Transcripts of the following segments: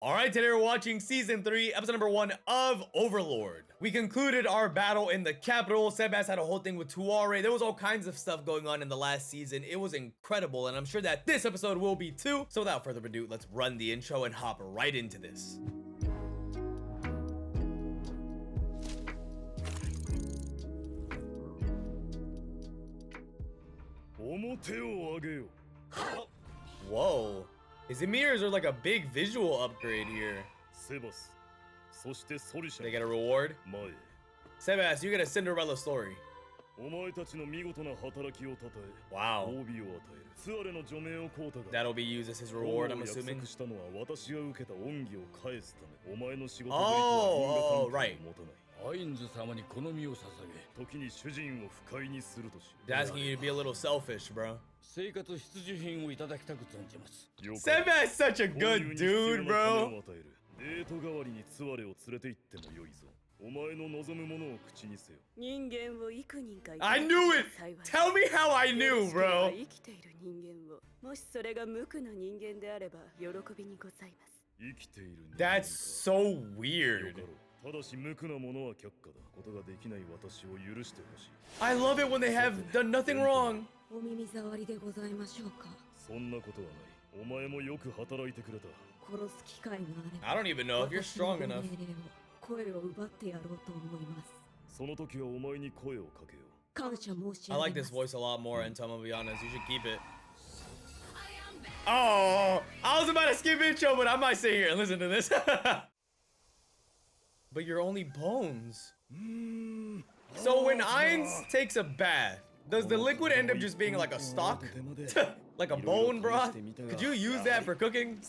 Alright, today we're watching Season 3, Episode number 1 of Overlord. We concluded our battle in the capital. Sebas had a whole thing with Tuare. There was all kinds of stuff going on in the last season. It was incredible, and I'm sure that this episode will be too. So without further ado, let's run the intro and hop right into this. Whoa. His mirrors are like a big visual upgrade here. Sebas. They get a reward. Sebas, you get a Cinderella story. Wow. That'll be used as his reward, I'm assuming. Oh, right. Ainz 様に好みを捧げ、時に主人を不快にするとし。 That's asking you to be a little selfish, bro. 生活必需品をいただきたく存じます。 Sebas is such a good dude, bro. デート代わりにツワレを連れて行ってもよいぞ。お前の望むものを口にせよ。人間を幾人か I knew it! Tell me how I knew, bro. 生きている人間を、もしそれが無垢な人間であれば喜びにございます。生きている人間。 That's so weird. ただし無垢なものは却下だ。ことができない私を許してほしい。 I love it when they have done nothing wrong. お耳障りでございましょうか。そんなことはない。お前もよく働いてくれた。殺す機会があれば。 I don't even know if you're strong enough. 声を奪ってやろうと思います。その時はお前に声をかけよう。感謝申し I 上 like げ this ます。 voice a lot more, and I'm gonna be honest, you should keep it. Oh, I was about to skip intro, but I might sit here and listen to this. But you're only bones. So when Ainz takes a bath, does the liquid end up just being like a stock? Like a bone broth? Could you use that for cooking?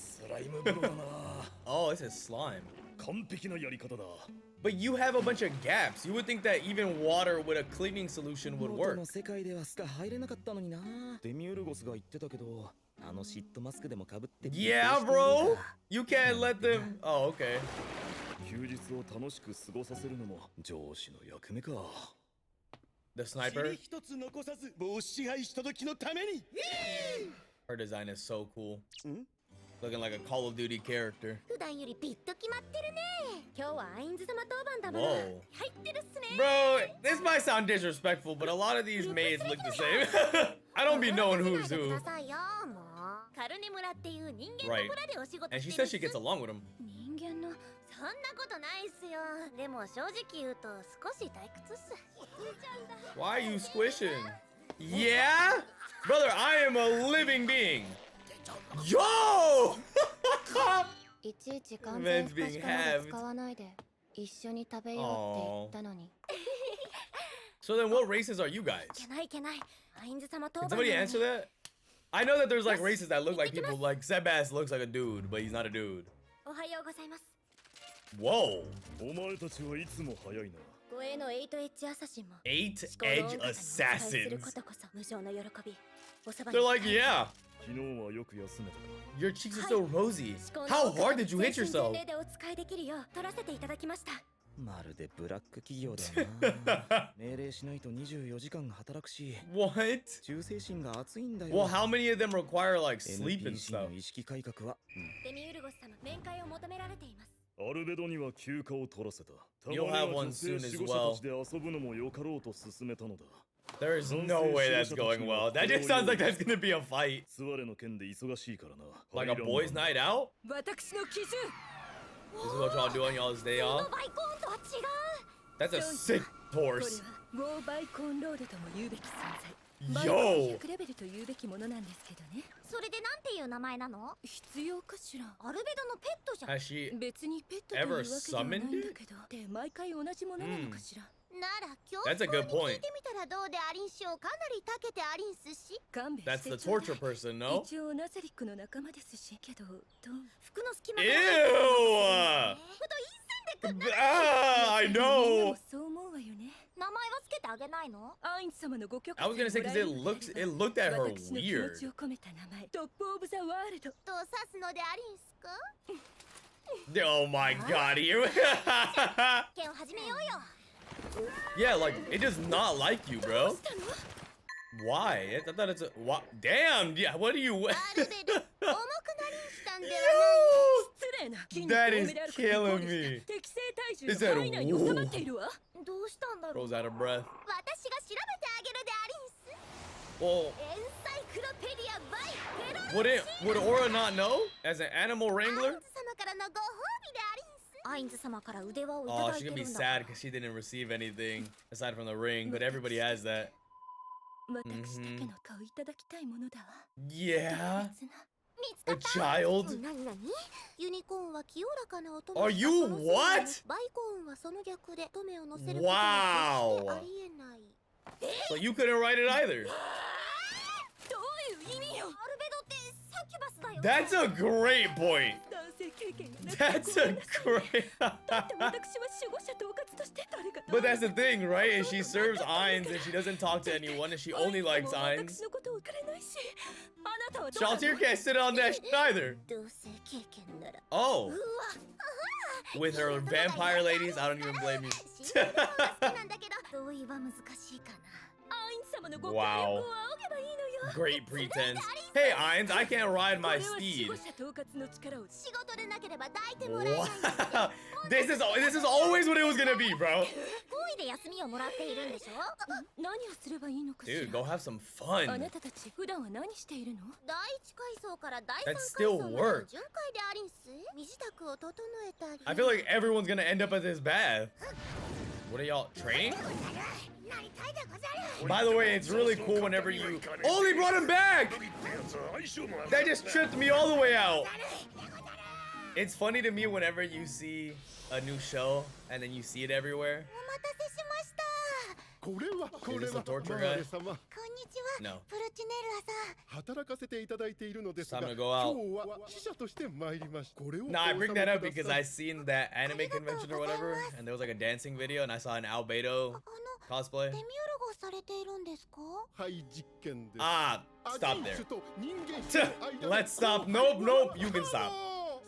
Oh, it says slime. 完璧なやり方だ。 But you have a bunch of gaps. You would think that even water with a cleaning solution would work. の世界ではスカ入れなかったのにな。デミウルゴスが言ってたけど、あのシットマスクでも被って。Yeah, bro. You can't let them. Oh, okay. 休日を楽しく過ごさせるのも上司の役目か。 The sniper. 一つ残さずもう支配した時のために。 Her design is so cool. Looking like a Call of Duty character. 普段よりビッと決まってるね。今日はアインズ様当番だもの。 Whoa. 入ってるっすね。 Bro, this might sound disrespectful, but a lot of these maids look the same. I don't be knowing who's who. くださいよ、もう。カルネ村っていう人間の Right. 村でお仕事 And し she てる says she gets along with him. 人間のそんなことないっすよ。でも正直言うと少し退屈っす。 Why are you squishing? Yeah? Brother, I am a living being. Yo! いちいち完全不可視化まで使わないで一緒に食べようって言ったのに。 So then what races are you guys? いけないいけない。アインズ様当 Can 番 somebody なの answer に。 that? I know that there's like races that look like people. Like Sebas looks like a dude, but he's not a dude. おはようございます。 Whoa. お前たちはいつも早いな。護衛の8エッジアサシンも 8 思考の edge 音楽にお使いするこ assassins. とこそ無償の喜び。おそば They're に like, yeah. 昨日はよく休めたか。 Your cheeks are so rosy. 思考の How 音楽 hard did you hit 全身 yourself? 全霊でお使いできるよう取らせていただきました。まるでブラック企業だな。命令しないと24時間働くし、 What? 忠誠心が熱いんだ Well, よ。 how many of them require like sleep and NPC の stuff? 意識改革は、デミウルゴス様面会を求められています。アルベドには休暇を取らせた。たまに You'll は have one 女性 soon as 守護 well. 者たちで遊ぶのもよかろうと勧めたのだ。 There is no way that's going well. That just sounds like that's gonna be a fight. ツワレの件で忙しいからな。 Like a boys' night out? 私の基準。 This is what y'all do on y'all's day こ off? のバイコーンとは違う。 That's a sick これ horse. はウォーバイコンロードとも言うべき存在。 Yo! バイコン100レベルと言うべきものなんですけどね。それでなんていう名前なの？必要かしら。アルベドのペットじゃん。 Has she 別にペットというわけではないんだけど。で毎回同じものなのかしら。なら教 That's a 室 good に point. 聞いてみたらどうでありんしょう。かなり長けてありんすし。勘弁 That's して the ちょうだい torture person, no? 一応ナザリックの仲間ですし。けどどう？服の隙間 Ew! 太い線でくっ Ah, I みんな know. もそう思うわよね。名前はつけてあげないの？アイン様のご許可 I was gonna say because it looked at her 私の気持ち weird. を込めた名前トップオブザワールド。と指すのでありんすか？ Oh my god, here. 剣を始めようよ。 Yeah, like it does not like you, bro. Why? I thought it's a what? Damn, yeah. What are you? アルベド、重くなりんしたんではない。失礼 That is killing me. Is that a whoa? どうしたんだろう Goes out of breath. 私が調べてあげるでありんす Well, エンサイクロペディアバイペロ would Aura not know as an animal アイン wrangler? ズ様からのご褒美でありんすアインズ様から腕輪をいた Oh, だい she's て gonna る be んだ sad because she didn't receive anything aside from the ring, but everybody has that. 私だけの顔いただきたいものだわ Yeah, 見つか a った child. なになにユニコーンは清らかな音 Are you what? バイコーンはその逆で乙女を乗せることは決してありえない So you couldn't write it either. どういう意味よアルベドってサキュバスだよ That's a great point. 男性経験がなく That's a great. だって私は守護者統括として誰かと But that's the thing, right? Is she serves Ainz and she doesn't talk to anyone and she only likes 私 Ainz. のことをくれないしあなたはどう Shaltir can't sit on that shit either. 同性経験なら Oh, うわ with her vampire ladies, I don't even blame you. 死ぬのが好きなんだけど同意は難しいかなアイン様のご協 Wow. 力を仰げばいいのよ Great pretense. Hey, Ainz, I can't ride こ my れは守 steed. 護者統括の力を仕事でなければ抱いてもらえないんだ Wow. This is always what it was gonna be, bro. 好意で休みをもらっているんでしょ何をすればいいのかしら Dude, go have some あ fun. なたたち普段は何しているの第一階層から第三 That 階 still 層までの work. 巡回でありんす身支度を整えたり I feel like everyone's gonna end up at this bath. What are y'all training? なりたいでござる By the way, it's really cool whenever you. Oh, they brought him back! That just tripped me all the way out. It's funny to me whenever you see a new show and then you see it everywhere. お待たせしましたこれは Is this a torture マー guy? レ様こんにちは No. プルチネルアさん働かせていただいているのですが Time to 今 go out. 日は使者として参りましたこれを No, I bring that up お納めく because ださ I い seen that anime convention or whatever, and there was like a dancing video, and I saw an Albedo あの cosplay. デミウルゴされているんですかはい実験です Ah, ア stop ジン there. 種と人間種の間の Let's stop. Nope, nope. You can stop.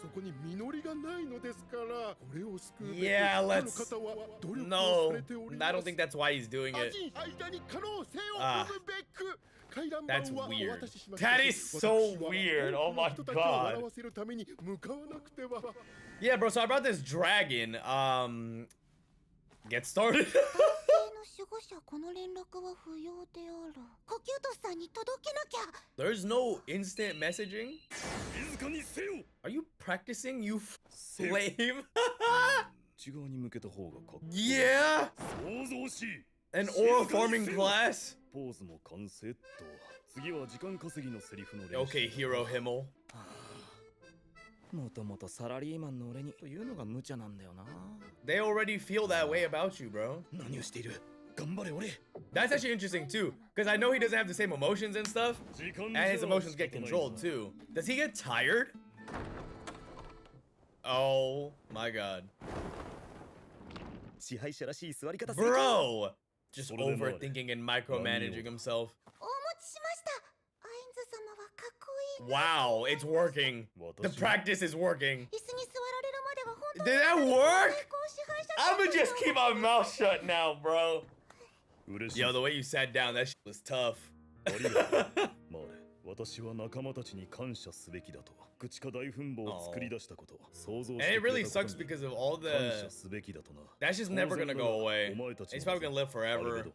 そこに実りがないのですからこれを救うべく Yeah, ある let's. 方は努力を No, されており I ま don't す think that's why he's doing ア it. ジン間に可能性を Ah. 生むべく回覧 That's 板はお weird. 渡ししました That is so 私は weird. Oh 多くの my 人たちを god. 笑わせるために向かわなくては Yeah, bro. So I brought this dragon. Get started. 男性の守護者この連絡は不要であるコキュートスさんに届けなきゃ There's no instant messaging. 静かにせよ Are you practicing, you flame? 内側に向けた方がかっこ Yeah. 想像しい An oral forming class. ポーズも完成っと次は時間稼ぎのセリフの練習 Okay, Hero Himmel. もともとサラリーマンの俺にというのが無茶なんだよな They already feel that way about you, bro. 何をしている頑張れ俺 That's actually interesting too, because I know he doesn't have the same emotions and stuff, 時間 and his emotions get controlled too. Does he get tired? Oh my god. 支配者らしい座り方 Bro! Just それでもあれ。 overthinking and micromanaging himself. お持ちしましたアインズ様はかっこいい Wow, it's working. The 私 practice is working. 椅子に座られるまでは本当 Did that work? 最高支配者 I'ma just keep my mouth shut now, bro. 嬉しい Yo, the way you sat down, that shit was tough. ありがとうマーレ私は仲間たちに感謝すべきだと口か大墳墓を作り出したこと想像し And て it くれ really たこと sucks に because of all 感 the... 謝すべきだとな That's just never gonna go away. It's probably gonna live 私 forever. ごと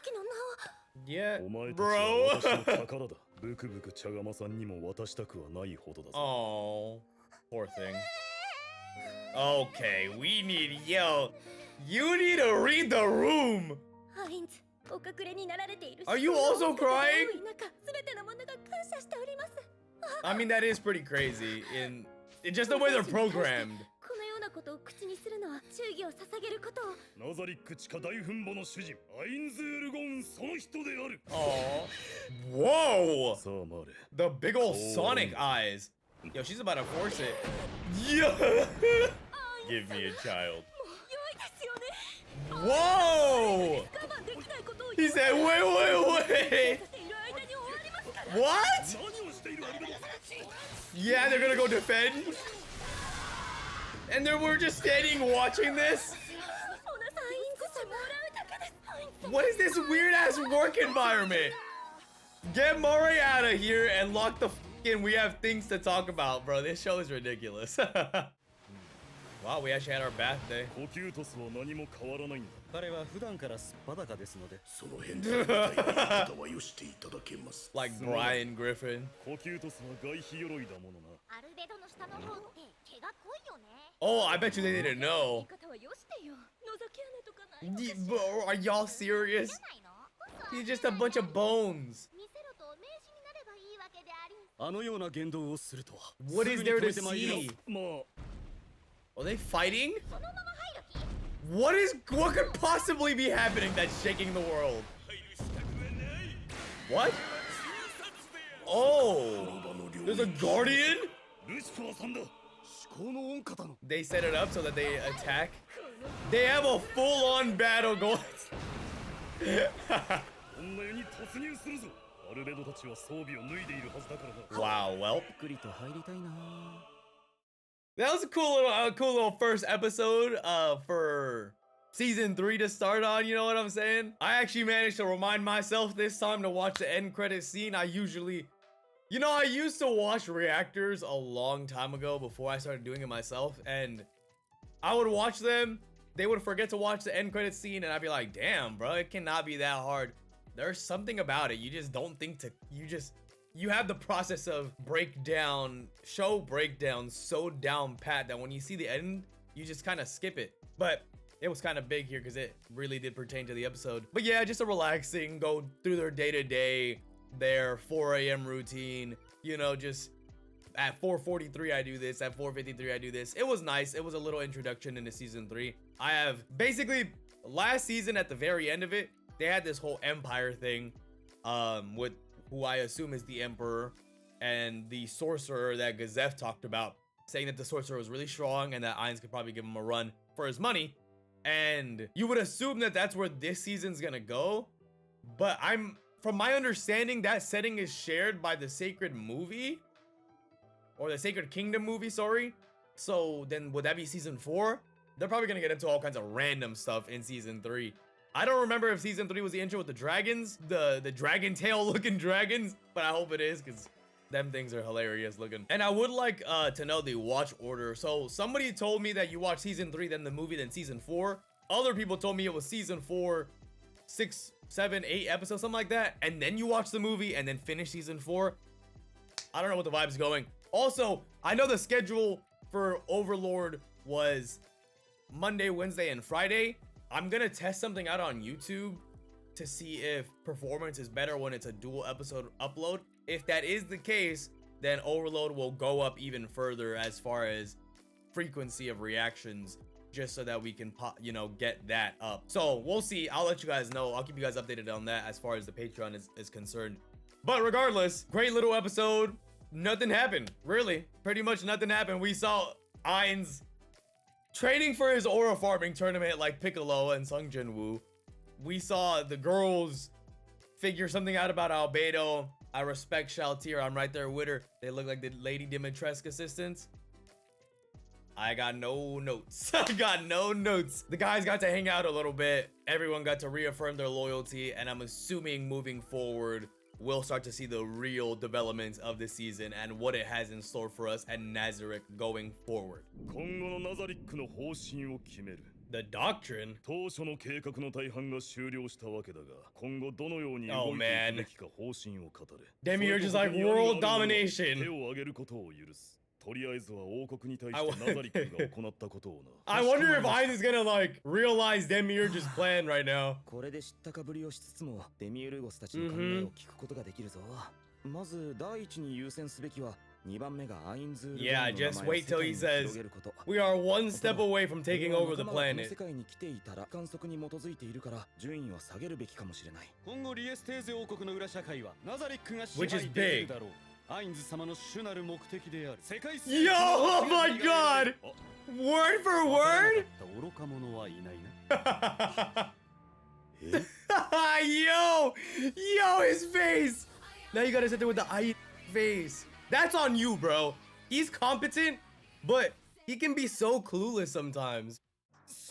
きの名を Yeah, お前たちは bro. 私の宝だブクブク茶釜さんにも渡したくはないほどだぞ Oh, poor thing. Okay, we need... Yo, you need to read the room. アインズお隠れになられている Are you also crying? すべてのものが感謝しております I mean, that is pretty crazy in just the way they're programmed. このようなことを口にするのは忠義を捧げることをナザリック地下大墳墓の主人アインズ・エルゴンその人である Oh, whoa! さあマーレ The big old Sonic eyes. Yo, she's about to force it. Yo! Give me a child. 良いですよね Whoa! 我慢できないことを He said, wait, wait, wait! ている間に終わりますから What? 何をしているアルベド Yeah, they're gonna go defend? And then we're just standing watching this? おなさんアインズ様もらうだけですアインズ What is this weird ass work environment? Get Murray out of here and lock the fucking we have things to talk about, bro. This show is ridiculous. Wow, we actually had our bath day. 呼吸トスは何も変わらないんだ。彼は普段からすっぱだかですので。その辺で方はよしていただけます。 Like Brian Griffin. 呼吸トスは外皮鎧だものな。アルベドの下の方って毛が濃いよね。 Oh, I bet you they didn't know. 方はよしてよ。覗き穴とかないのかしら。 Bro, are y'all serious? ないの？ He's just a bunch of bones. 見せろと名刺になればいいわけでありんす。あのような言動をするとは。 What is there to see? まあ。 Are they fighting? そのまま入る気？ What could possibly be happening that's shaking the world? What? Oh, there's a guardian? ルシファーさんだ。思考の恩方の。 They set it up so that they attack. They have a full-on battle going. こんな世に突入するぞ。アルベドたちは装備を脱いでいるはずだからな。 Wow, well. ゆっくりと入りたいな。 That was a cool little first episode for season 3 to start on, you know what I'm saying? I actually managed to remind myself this time to watch the end credit scene. I used to watch reactors a long time ago before I started doing it myself, and I would watch them, they would forget to watch the end credit scene, and I'd be like, damn, bro, it cannot be that hard. There's something about it. You just don't think to, you have the process of show breakdown so down pat that when you see the end, you just kind of skip it. But it was kind of big here because it really did pertain to the episode. But yeah, just a relaxing, go through their day-to-day, their 4 a.m. routine, just at 4:43 I do this, at 4:53 I do this. It was nice. It was a little introduction into season 3. I have basically last season at the very end of it, they had this whole empire thing with who I assume is the Emperor, and the Sorcerer that Gazef talked about, saying that the Sorcerer was really strong and that Ainz could probably give him a run for his money. And you would assume that that's where this season's gonna go. But from my understanding, that setting is shared by the Sacred movie. Or the Sacred Kingdom movie, sorry. So then would that be season 4? They're probably gonna get into all kinds of random stuff in season 3. I don't remember if season 3 was the intro with the dragons, the dragon tail looking dragons, but I hope it is because them things are hilarious looking. And I would like to know the watch order. So somebody told me that you watch season 3, then the movie, then season 4. Other people told me it was season 4, 6, 7, 8 episodes, something like that. And then you watch the movie and then finish season 4. I don't know what the vibe's going. Also, I know the schedule for Overlord was Monday, Wednesday, and Friday. I'm gonna test something out on YouTube to see if performance is better when it's a dual episode upload. If that is the case, then Overload will go up even further as far as frequency of reactions, just so that we can get that up. So we'll see. I'll let you guys know. I'll keep you guys updated on that as far as the Patreon is concerned. But regardless, great little episode. Nothing happened, really. Pretty much nothing happened. We saw Ainz training for his aura farming tournament like Piccolo and Sung Jin-woo. We saw the girls figure something out about Albedo. I respect Shaltir. I'm right there with her. They look like the Lady Dimitrescu assistants. I got no notes. I got no notes. The guys got to hang out a little bit. Everyone got to reaffirm their loyalty. And I'm assuming moving forward, we'll start to see the real developments of the season and what it has in store for us at Nazarick going forward. 今後のナザリックの方針を決める。 The doctrine? 当初の計画の大半が終了したわけだが、今後どのように動いていくべきか方針を語れ。Demiurge is like world domination. 手を挙げることを許す。とりあえずは王国に対してナザリックが行ったことをな。I wonder if Ainz is gonna like realize Demiurge's plan right now. これで知ったかぶりをしつつもデミウルゴスたちの考えを聞くことができるぞ。まず第一に優先すべきは2番目がアインズ。Yeah, just wait till he says we are one step away from taking over the planet. 世界に来ていたら観測に基づいているから順位を下げるべきかもしれない。今後リエステーゼ王国の裏社会はナザリックが支配できるだろう。アインズ様の主なる目的である世界 Yo, oh my god! Word for word? 愚か者はいないな。Yo, his face. Now you gotta sit there with the eye face. That's on you, bro. He's competent, but he can be so clueless sometimes.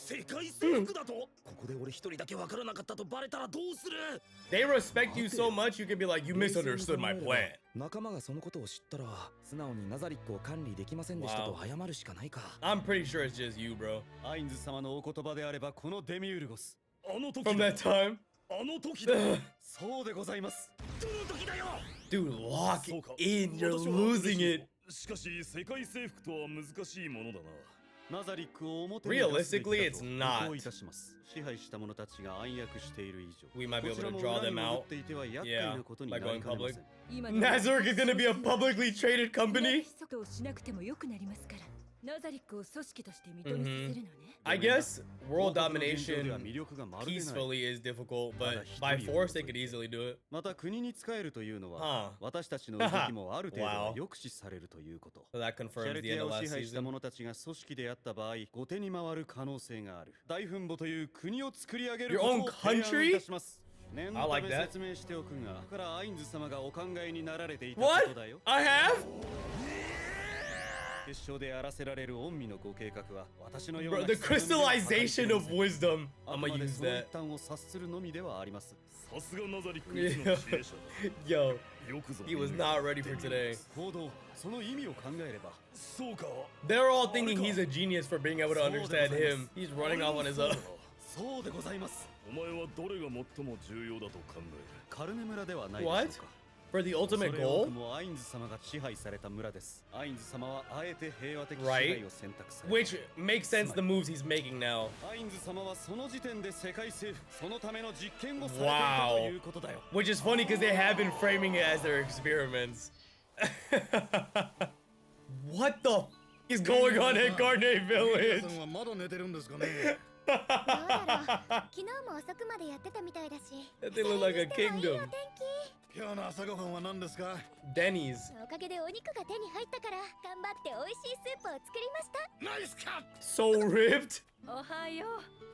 世界征服だとここで俺一人だけ分からなかったとバレたらどうする They respect you so much, you can be like, you misunderstood my plan. 仲間がそのことを知ったら素直にナザリックを管理できませんでしたと謝るしかないか。 I'm pretty sure it's just you, bro. アインズ様のお言葉であればこのデミウルゴス。あの時 From だ that time. あの時だそうでございます。どの時だよ Dude, lock そうか in, you're 私は losing it. しかし世界征服とは難しいものだな。ナザリックを表に出すべきだと Realistically, it's not. こういたします。支配した者たちが暗躍している以上、 We might be こち able ら to も draw 裏に them 潜っ out. ていては厄介 Yeah, なことに by なり going かねま public. せん。今 Nazarick is gonna be a publicly traded company? ことをしなくてもよくなりますから。ナザリックを組織として認めさせるのね。I guess world 王国の現状では domination 魅力がまるでない peacefully is difficult, but by force they could easily do it. また国に仕えるというのは、 Huh. 私たちの動きもある程度は Wow. 抑止されるということ。 So that シャ confirms レ the テ end ア of を last 支配した season. 者たちが組織であった場合、後手に回る可能性がある。大墳墓という国を作り上げる Your こと own を提案 country? いたします。念の I た like め that. 説明しておくが、だからアインズ様がお考えになられていた What? ことだよ。 I have? 決勝で荒らせられる恩義のご計画は私のよう Bro, な the crystallization of wisdom. あ I'm く gonna まで use その一 that. 端を察するのみではあります。さすがナザリック一の知恵者 Yo, だ。よくぞ he was not ready for today. 行動、その意味を考えれば、そうか They're all thinking he's a genius for being able to understand him. He's running off on his own. そうでございます。お前はどれが最も重要だと考えるカルネ村ではないでしょう What? か。 For the そ ultimate れ多く goal? もアインズ様が支配された村です。アインズ様はあえて平和的支 Right. 配を選択された。 Which makes sense the moves he's making now. アインズ様はその時点で世界征服、そのための実験をされていた Wow. ということだよ。 Which is funny because they have been framing it as their experiments. What the f is going on at Garnet 皆 Village? さんはまだ寝てるんですかね。どうだろう。昨日も遅くまでやってたみたいだし。 They look like a それにしてもいい kingdom. お天今日の朝ごはんは何ですか。 Denny's. 気。おかげでお肉が手に入ったから頑張って美味しいスープを作りました。ナイスカッ So ripped. おはよ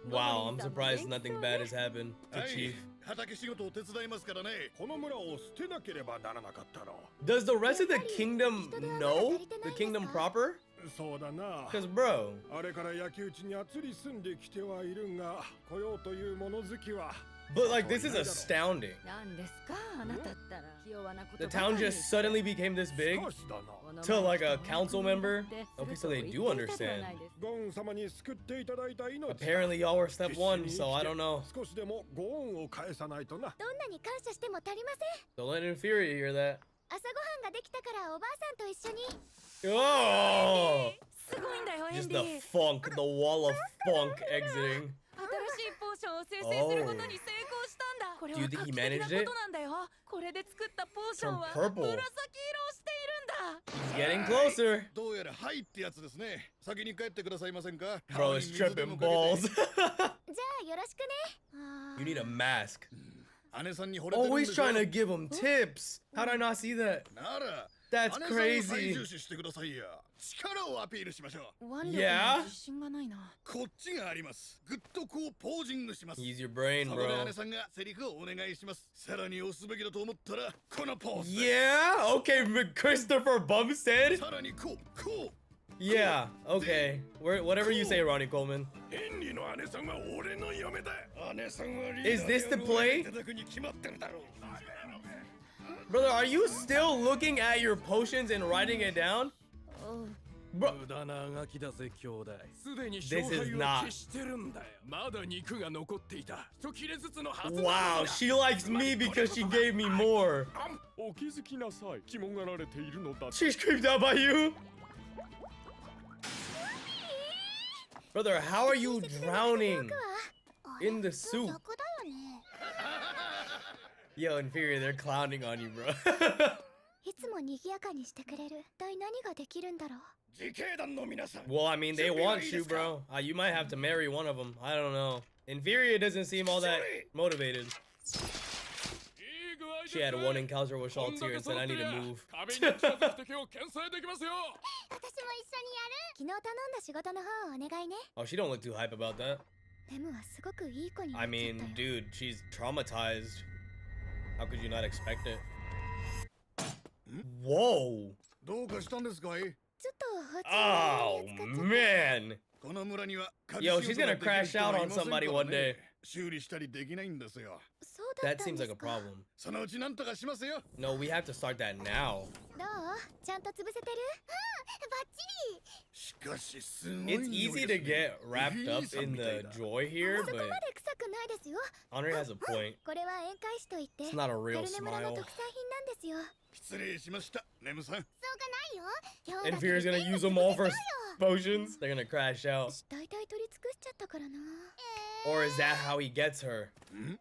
う。 Wow, I'm surprised nothing bad has happened ト。 to はい Chief.。畑仕事を手伝いますからね。この村を捨てなければならなかったの。 Does the rest of the kingdom know the kingdom proper? そうだな。 Because, bro, あれから焼き討ちにあつり住んできてはいるが、来ようという物好きは。 but like, this is astounding. 何ですかあなたったら。気弱なこと The ばかり town just suddenly became this big 少しだな。 to like a council member. Okay, so they do understand. ゴーン様に救っていただいた命。 Apparently, y'all were step one, so I don't know. 少しでもゴーンを返さないとな。どんなに感謝しても足りません。 Don't let Inferior hear that. 朝ごはんができたからおばあさんと一緒に。 Oh! すごいんだよエン Just リ the ー。 funk, the wall of funk exiting. 新しいポーションを生成することに成功したんだ。これは Do you 画 think he 期的な managed ことなんだよ。これで作ったポーションは Some 紫色を purple. してい He's るんだ。 getting closer. どうやらはいってやつですね。先に帰ってくださいませんか。 Bro is tripping balls. じゃあよろしくね。 You need a mask. 姉さんに惚れてるん Always でしょ。 trying to give him tips. How did I not see that? なら That's 姉さんを最 crazy. 重視してくださいや。力をアピールしましょう。腕力 Yeah? に自信がないな。こっちがあります。グッとこうポージングします。 Use your brain, そこで bro. 姉さんがセリフをお願いします。さらに押すべきだと思ったらこのポーズ。 Yeah? Okay, Christopher Bumstead? さらにこうこう。 Yeah, okay. Whatever you say, Ronnie Coleman. ヘンリーの姉さんは俺の嫁だ。姉さんはリーダー Is this the play? いただくに決まってるだろう。 Brother, are you still looking at your potions and writing it down? Bro, 無駄なあがきだぜ兄弟。すでに This 勝 is 敗を not. 消してるんだよ。まだ肉が残っていた。一切れずつのはずなんだ。 wow, she likes me because she gave me more. お気づきなさい。肝がられているのだ。 She's creeped out by you? Brother, how are you drowning in the soup? 逆だよね。 Yo, Inferior, they're clowning on you, bro. いつも賑やかにしてくれる。一体何ができるんだろう。自警団の皆さん。 well, I mean, they want you, bro. You might have to marry one of them. I don't know. Inferior doesn't seem all that motivated. She had one encounter with Shaltir and said, I need to move. 壁に近づく敵を牽制できますよ。私も一緒にやる。昨日頼んだ仕事の方をお願いね。 Oh, she don't look too hype about that. レムはすごくいい子になっ I ちゃったよ。 mean, dude, she's traumatized. How could you not expect it? Whoa! どうかしたんですかい。ちょっと包丁 Oh, に使っちゃった。 man! この Yo, she's gonna crash out on somebody one day. 修理したりできないんですよ。そうだっ That たん seems で like す a か。 problem. そのうちなんとかしますよ。 No, we have to start that now. どう？ちゃんと潰せてる？バッチリ。しかしすごい It's easy to get wrapped up in the joy here, そこ but まで臭くないですよ。 Henri has a point. これは宴会紙といって、 It's not a カ real ルネ村の smile. 特産品なんですよ。失礼しました、ネムさん。そうかないよ。 And Fear's gonna use them all for potions. They're gonna crash out. 大体取り尽くしちゃったからな。 Or is that how he gets her?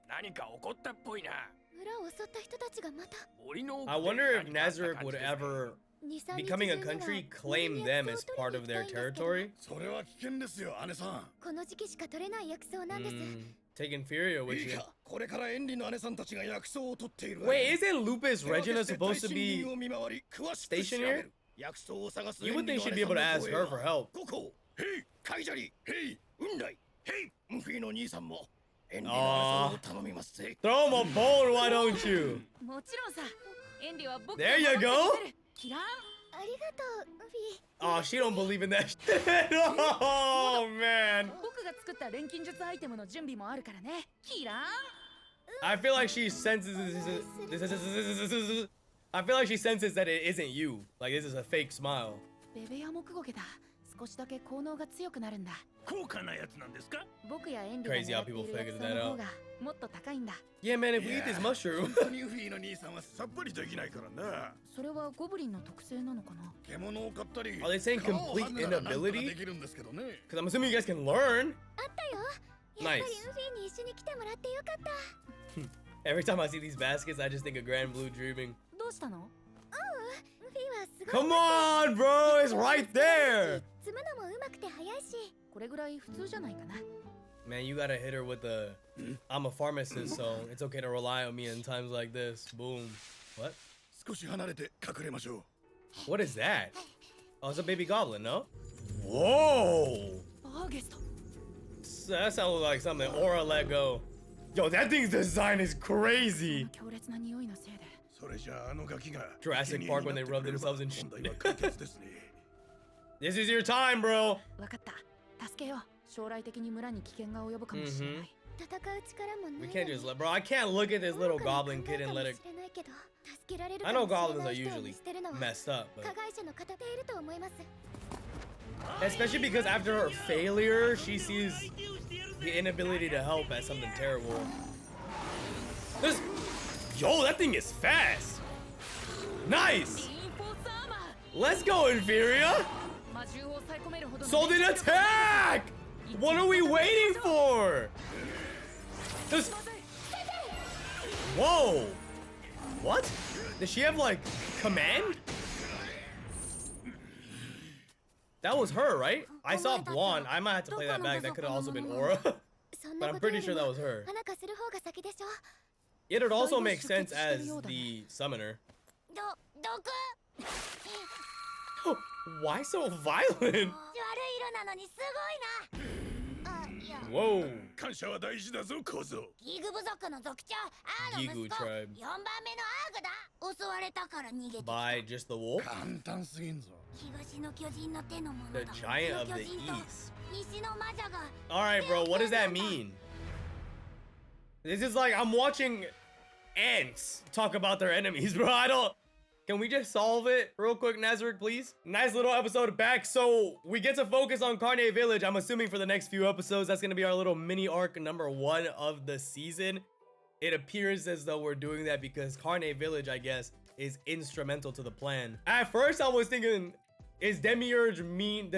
何か起こったっぽいな。村を襲った人たちがまた。 森の奥 I で wonder if 何かあった Nazarick 感 would じですね ever, 2、3 日 becoming a 中には country, claim them as part of their territory. それは危険ですよ、姉さん。この時期しか取れない薬草なんです。 Taking Furia with いい you. か、これからエンリの姉さんたちが薬草を取っている。 Wait, isn't Lupus Regina supposed to 手分けして大森 be 林を見回り詳しく stationed 調べ here? る。薬草を探す You エ would ンリ think の she'd 姉 be さ able ん to の ask 声 her for は help. ココ、ヘイ、カイジャリ、ヘイ、ウンライ、ヘイ、ムフィの兄さんもエンリの姉さんを頼みますぜ。 Throw him a bone, why don't you? もちろんさ。エンリは僕 There you go. キラン。ありがとう、フィ。 Oh, she don't believe in that shit. Oh, man. 僕が作った錬金術アイテムの準備もあるからね。キラン。 I feel like she senses I feel like she senses that it isn't you. Like this is a fake smile. ベベヤ木ゴケだ。少しだけ効能が強くなるんだ。高価なやつなんですか？僕やエンリが狙 Crazy how ってい people る figured 薬 that 草の out. 方がもっと高いんだ。 Yeah, man, if we eat this mushroom. 本当にウフィの兄さんはさっぱりできないからな。それはゴブリンの特性なのかな。獣を買ったり。 Are they saying 皮を complete 剥ぐならなんとか inability? できるんですけどね。 Because I'm assuming you guys can learn. あったよ。やっぱり Nice. ウフィに一緒に来てもらってよかった。 Every time I see these baskets, I just think of Grand Blue dreaming. どうしたの？ウフィはすごい。 Come on, bro, it's right there. 積むのもうまくて早いし。これぐらい普通じゃないかな。 Man, you gotta hit her with the. I'm a pharmacist, so it's okay to rely on me in times like this. Boom. What? 少し離れて隠れましょう。 What is that? Oh, it's a baby goblin, no? Whoa! アーゲスト。 That sounds like something Aura let go. Yo, that thing's design is crazy. 強烈な匂いのせいで。それじゃあのガキが Jurassic Park when they rub themselves in shit. 問題は解決ですね。 This is your time, bro. わかった。助けよう。将来的に村に危険が及ぶかもしれない。戦う力もないの We に。 can't just let, bro. I can't look at this little goblin kid and let it. かもしれないけど助けられる I か know もしれ goblins な are い人を見 usually 捨てるのは messed up, 加 but 害者の方でいると思います。 especially because after her failure, she sees the inability to help as something terrible. This, yo, that thing is fast. Nice. インフォースアーマ Let's go, Inferior. ー。魔獣を抑え込めるほどの So then attack. What are we waiting for? This. Whoa. What? Does she have like command? That was her, right? I saw blonde. I might have to play that back. That could have also been Aura. そん But な I'm ことよ pretty り sure that も was her. 花かする方が先でしょ。 It'd also make sense as the summoner. 毒 Why so violent? 悪い色なのにすごいな。あ、いや。 Whoa. 感謝は大事だぞ、小僧。ギグ部族の族長アーの息 Gigu 子 tribe. 4番目のアーグだ。襲われたから逃げてきた。 By just the wolf? 簡単すぎんぞ。東の巨人の手のもの The だ。 giant of the 東の巨人と east. 西の魔女が Alright, bro, what does that mean? This is like I'm watching ants talk about their enemies, bro. I don't. Can we just solve it real quick, Nazarick, please? Nice little episode back. So we get to focus on Carne Village. I'm assuming for the next few episodes, that's going to be our little mini arc number 1 of the season. It appears as though we're doing that because Carne Village, I guess, is instrumental to the plan. At first, I was thinking, does Demiurge mean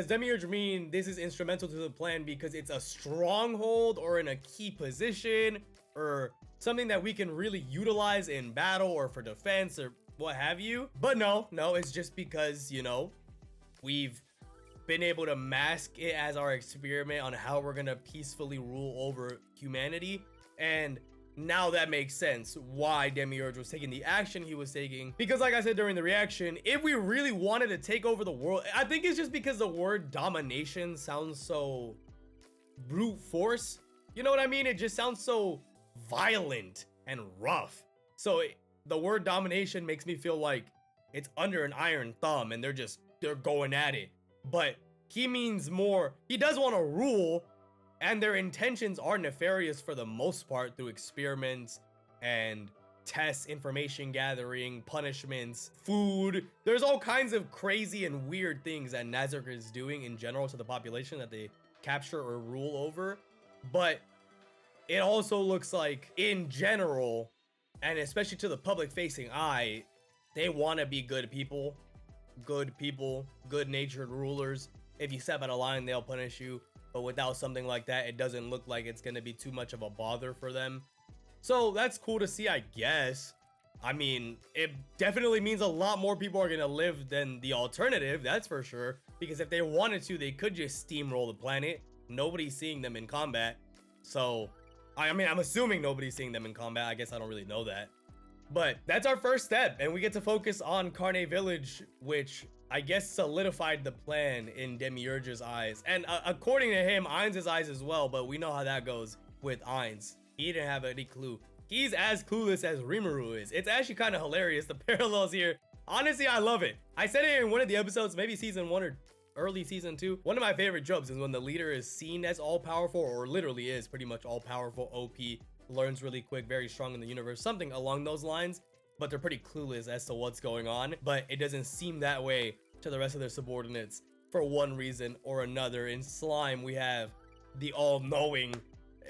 this is instrumental to the plan because it's a stronghold or in a key position or something that we can really utilize in battle or for defense or what have you? But no, it's just because, you know, we've been able to mask it as our experiment on how we're gonna peacefully rule over humanity. And now that makes sense why Demiurge was taking the action he was taking. Because like I said during the reaction, if we really wanted to take over the world, I think it's just because the word domination sounds so brute force. You know what I mean? It just sounds so violent and rough. So the word domination makes me feel like it's under an iron thumb and they're going at it. But he means more, he does want to rule, and their intentions are nefarious for the most part through experiments and tests, information gathering, punishments, food. There's all kinds of crazy and weird things that Nazarick is doing in general to the population that they capture or rule over. But it also looks like in general, and especially to the public facing eye, they want to be good people, good-natured rulers. If you step out of line, they'll punish you. But without something like that, it doesn't look like it's going to be too much of a bother for them. So that's cool to see, I guess. I mean, it definitely means a lot more people are going to live than the alternative, that's for sure. Because if they wanted to, they could just steamroll the planet. Nobody's seeing them in combat. So, I mean, I'm assuming nobody's seeing them in combat. I guess I don't really know that. But that's our first step, and we get to focus on Carne Village, which I guess solidified the plan in Demiurge's eyes. And according to him, Ainz's eyes as well, but we know how that goes with Ainz. He didn't have any clue. He's as clueless as Rimuru is. It's actually kind of hilarious, the parallels here. Honestly, I love it. I said it in one of the episodes, maybe season 1 or early season 2. One of my favorite tropes is when the leader is seen as all-powerful, or literally is pretty much all-powerful, OP, learns really quick, very strong in the universe, something along those lines, but they're pretty clueless as to what's going on. But it doesn't seem that way to the rest of their subordinates for one reason or another. In Slime, we have the all-knowing.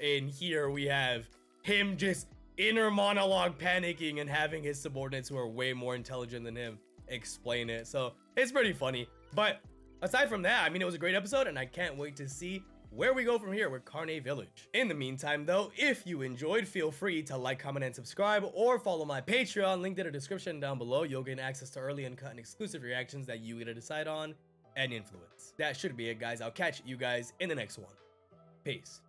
In here, we have him just inner monologue panicking and having his subordinates who are way more intelligent than him explain it. So it's pretty funny. But aside from that, I mean, it was a great episode, and I can't wait to see where we go from here with Carne Village. In the meantime, though, if you enjoyed, feel free to like, comment, and subscribe, or follow my Patreon, linked in the description down below. You'll gain access to early uncut and exclusive reactions that you get to decide on and influence. That should be it, guys. I'll catch you guys in the next one. Peace.